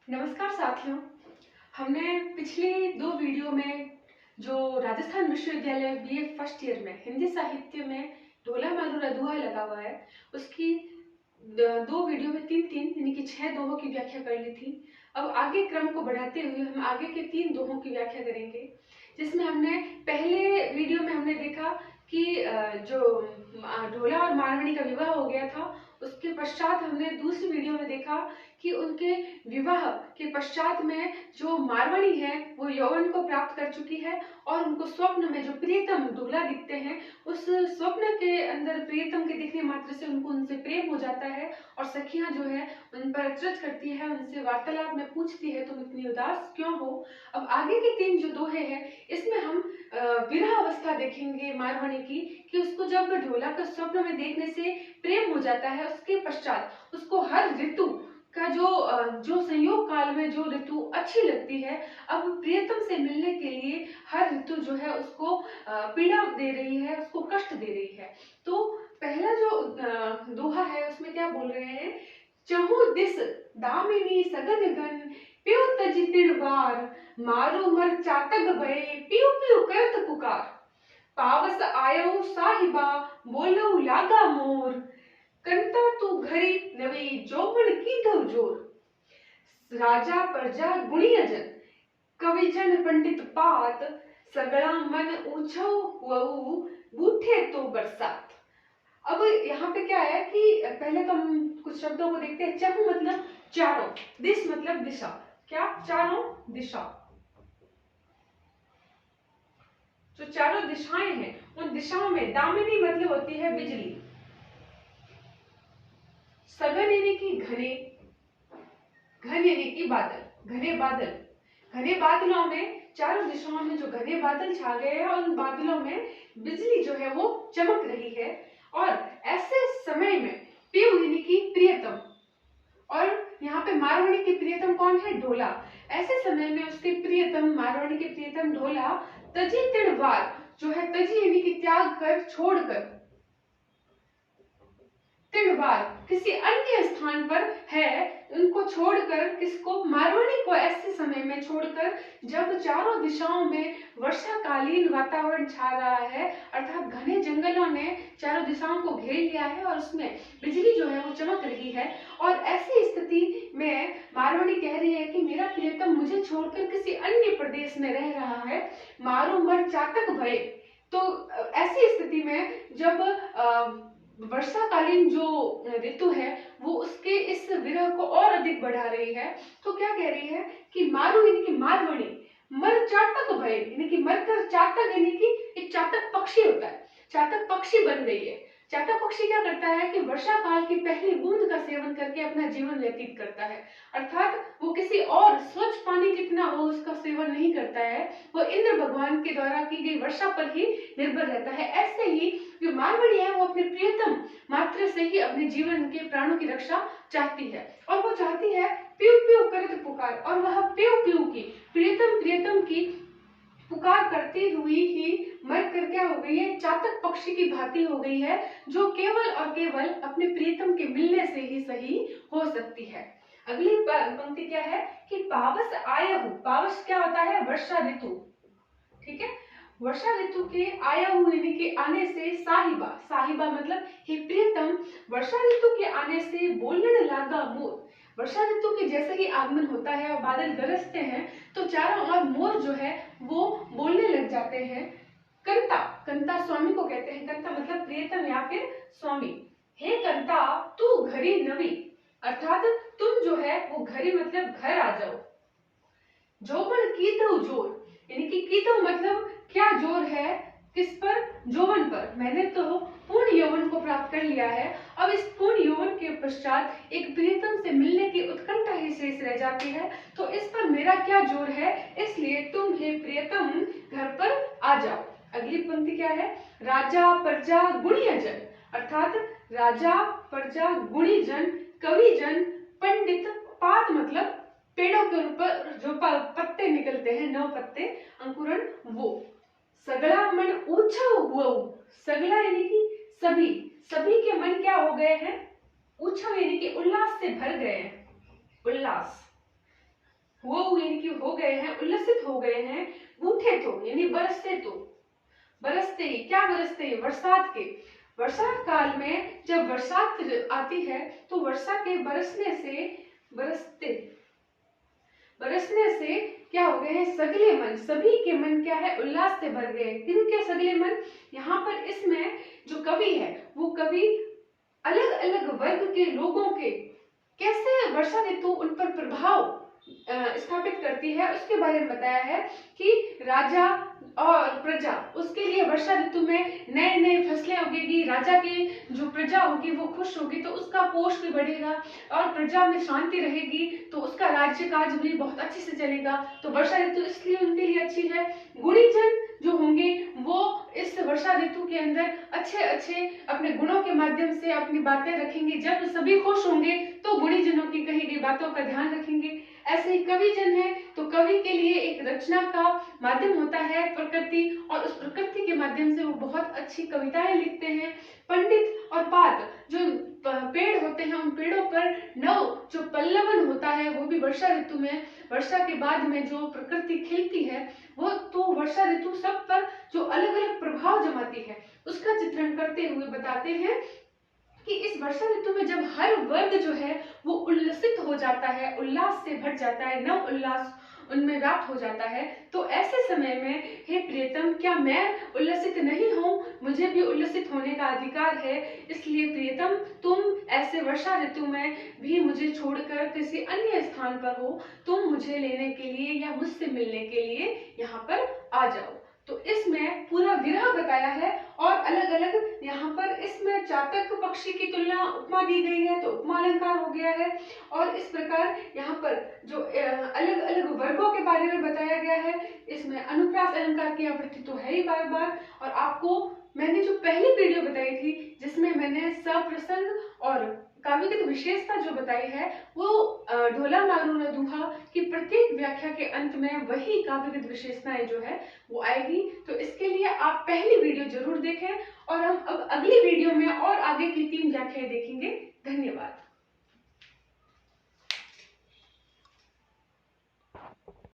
नमस्कार साथियों। हमने पिछली दो वीडियो में जो राजस्थान विश्वविद्यालय बीए फर्स्ट ईयर में हिंदी साहित्य में ढोला मारूरा दुहा लगा हुआ है, उसकी दो वीडियो में तीन यानी कि 6 दोहों की व्याख्या कर ली थी। अब आगे क्रम को बढ़ाते हुए हम आगे के 3 दोहों की व्याख्या करेंगे, जिसमें हमने पहले वीडियो में हमने देखा कि जो ढोला और मारवाड़ी का विवाह हो गया था। उसके पश्चात हमने दूसरी वीडियो में देखा कि उनके विवाह के पश्चात में जो मारवाड़ी है वो यौवन को प्राप्त कर चुकी है और उनको स्वप्न में जो प्रियतम दूल्हा दिखते हैं, उस स्वप्न के अंदर प्रियतम के दिखने मात्र से उनको उनसे प्रेम हो जाता है और सखियां जो है उन पर अचरज करती है, उनसे वार्तालाप में पूछती है तुम इतनी उदास क्यों हो। अब आगे के 3 जो दोहे हैं इसमें हम विरह अवस्था देखेंगे मारवाड़ी की, कि उसको जब ढोला का स्वप्न में देखने से प्रेम हो जाता है, उसके पश्चात उसको हर ऋतु का जो संयोग काल में जो ऋतु अच्छी लगती है, अब प्रियतम से मिलने के लिए हर ऋतु जो है उसको पीड़ा दे रही है, उसको कष्ट दे रही है। तो पहला जो दोहा है उसमें क्या बोल रहे हैं, चहु दिस दामिनी सगन गन प्यो तज तिड़वार मारो मर चातक भय पियो पियो करत पुकार पावस आयो साहिबा बोलो लागा मोर कंता तू घरी नवी जोबन की जोर राजा प्रजा गुणियजन कविजन पंडित पात सगड़ा मन ऊंचो वहु बूठे तो बरसात। अब यहाँ पे क्या है कि पहले तो हम कुछ शब्दों को देखते हैं। चहु मतलब चारों, दिश मतलब दिशा, क्या चारों दिशा, जो चारों दिशाएं हैं उन दिशाओं में दामिनी मतलब होती है बिजली, सघन यानी कि घने, घन यानी कि बादल, घने बादल, घने बादलों में चारों दिशाओं में जो घने बादल छा गए हैं और उन बादलों में बिजली जो है वो चमक रही है। और ऐसे समय में पियु यानी कि प्रियतम, और यहाँ पे मारवाड़ी के प्रियतम कौन है, ढोला। ऐसे समय में उसके प्रियतम मारवाड़ी के प्रियतम ढोला तजी तिड़वार जो है, तजी यानी कि त्याग कर, छोड़कर, तिड़वार किसी अन्य स्थान पर है, उनको छोड़कर, किसको, मारवाड़ी को ऐसे समय में छोड़कर जब चारों दिशाओं में वर्षाकालीन वातावरण छा रहा है, अर्थात घने जंगलों ने चारों दिशाओं को घेर लिया है और उसमें बिजली जो है वो चमक रही है। और ऐसी स्थिति में मारवाड़ी कह रही है कि मेरा प्रियतम मुझे छोड़कर किसी अन्य प्रदेश में रह रहा है, मारो मर चातक भय। तो ऐसी स्थिति में जब वर्षाकालीन जो ऋतु है वो उसके इस विरह को और अधिक बढ़ा रही है, तो क्या कह रही है कि मारू यानी कि मारवाड़ी, मर चातक भय यानी कि मरकर, चातक यानी कि एक चातक पक्षी होता है, चातक पक्षी बन गई है। चातक पक्षी क्या करता है कि वर्षा काल की पहली बूंद का सेवन करके अपना जीवन व्यतीत करता है, अर्थात वो किसी और स्वच्छ पानी कितना हो उसका सेवन नहीं करता है, वो इंद्र भगवान के द्वारा की गई वर्षा पर ही निर्भर रहता है। ऐसे ही जो मारवाड़ी है वो अपने प्रियतम मात्र से ही अपने जीवन के प्राणों की रक्षा चाहती है, और वो चाहती है प्यू प्यू करत पुकार, और वह प्यू प्यू की प्रियतम की पुकार करती हुई ही मर कर क्या हो गई है, चातक पक्षी की भांति हो गई है, जो केवल और केवल अपने प्रियतम के मिलने से ही सही हो सकती है। अगली पंक्ति क्या है कि पावस आयहु, पावस क्या होता है, वर्षा ऋतु, ठीक है, वर्षा ऋतु के आया हुए के आने से साहिबा, साहिबा मतलब हे प्रियतम, वर्षा ऋतु के आने से बोलने लगा मोर, वर्षा ऋतु के जैसे ही आगमन होता है और बादल गरजते हैं तो चारों ओर मोर जो है वो बोलने लग जाते हैं। कंता, कंता स्वामी को कहते हैं, कंता मतलब प्रियतम या फिर स्वामी। हे कंता तू घरी नवी, अर्थात तुम जो है वो घरी मतलब घर आ जाओ। जोबन की दो जोर यानी कि कीतो मतलब क्या जोर है, किस पर, यौवन पर, मैंने तो पूर्ण यौवन को प्राप्त कर लिया है, अब इस पूर्ण यौवन के पश्चात एक प्रियतम से मिलने की उत्कंठा ही शेष रह जाती है, तो इस पर मेरा क्या जोर है, इसलिए तुम हे प्रियतम घर पर आ जाओ। अगली पंक्ति क्या है, राजा प्रजा गुणियजन, अर्थात राजा प्रजा गुणीजन कविजन पंडित पात मतलब पेड़ों के ऊपर जो पत्ते निकलते हैं, 9 पत्ते अंकुरण, वो सगला मन ऊंचा हुआ, सगला यानी कि सभी, सभी के मन क्या हो गए हैं, ऊंचा यानी कि उल्लास से भर गए हैं, उल्लास। वो यानी कि हो गए हैं, उल्लसित हो गए हैं, बूढ़े तो यानी बरसते तो, बरसते ही क्या, बरसते ही बरसात के, वर्षा काल में जब बरसात आती है तो वर्षा के बरसने से, बरसते बरसने से क्या हो गए हैं, सगले मन, सभी के मन क्या है, उल्लास से भर गए। किनके सगले मन, यहाँ पर इसमें जो कवि है वो कवि अलग अलग वर्ग के लोगों के कैसे वर्षा ऋतु उन पर प्रभाव स्थापित करती है उसके बारे में बताया है कि राजा और प्रजा, उसके लिए वर्षा ऋतु में नए नए फसलें उगेगी, राजा की जो प्रजा होगी वो खुश होगी तो उसका पोष भी बढ़ेगा, और प्रजा में शांति रहेगी तो उसका राज्य काज भी बहुत अच्छे से चलेगा। तो वर्षा ऋतु इसलिए उनके लिए अच्छी है। गुणीजन जो होंगे वो इस वर्षा ऋतु के अंदर अच्छे अच्छे अपने गुणों के माध्यम से अपनी बातें रखेंगे। जब सभी खुश होंगे तो गुणीजनों की कही गई बातों का ध्यान रखेंगे। ऐसे ही कवि जन है तो कवि के लिए एक रचना का माध्यम होता है प्रकृति, और उस प्रकृति के माध्यम से वो बहुत अच्छी कविताएं लिखते हैं। पंडित और पात जो पेड़ होते हैं उन पेड़ों पर नव जो पल्लवन होता है वो भी वर्षा ऋतु में, वर्षा के बाद में जो प्रकृति खिलती है वो, तो वर्षा ऋतु सब पर जो अलग अलग प्रभाव जमाती है उसका चित्रण करते हुए बताते हैं कि इस वर्षा ऋतु में जब हर वर्ग जो है वो उल्लसित हो जाता है, उल्लास से भर जाता है, नव उल्लास उनमें व्याप्त हो जाता है, तो ऐसे समय में हे प्रियतम क्या मैं उल्लसित नहीं हूँ, मुझे भी उल्लसित होने का अधिकार है। इसलिए प्रियतम तुम ऐसे वर्षा ऋतु में भी मुझे छोड़कर किसी अन्य स्थान पर हो, तुम मुझे लेने के लिए या मुझसे मिलने के लिए यहाँ पर आ जाओ। तो इसमें पूरा विरह बताया है और अलग अलग यहाँ पर इसमें चातक पक्षी की तुलना उपमा दी गई है तो उपमा अलंकार हो गया है। और इस प्रकार यहाँ पर जो अलग अलग वर्गों के बारे में बताया गया है, इसमें अनुप्रास अलंकार की आवृत्ति तो है ही बार बार। और आपको मैंने जो पहली वीडियो बताई थी जिसमें मैंने सप्रसंग और काव्यगत विशेषता जो बताई है वो ढोला मारू न दूहा की प्रत्येक व्याख्या के अंत में वही काव्यगत विशेषताएं जो है वो आएगी। तो इसके लिए आप पहली वीडियो जरूर देखें और हम अब अगली वीडियो में और आगे की 3 व्याख्याएं देखेंगे। धन्यवाद।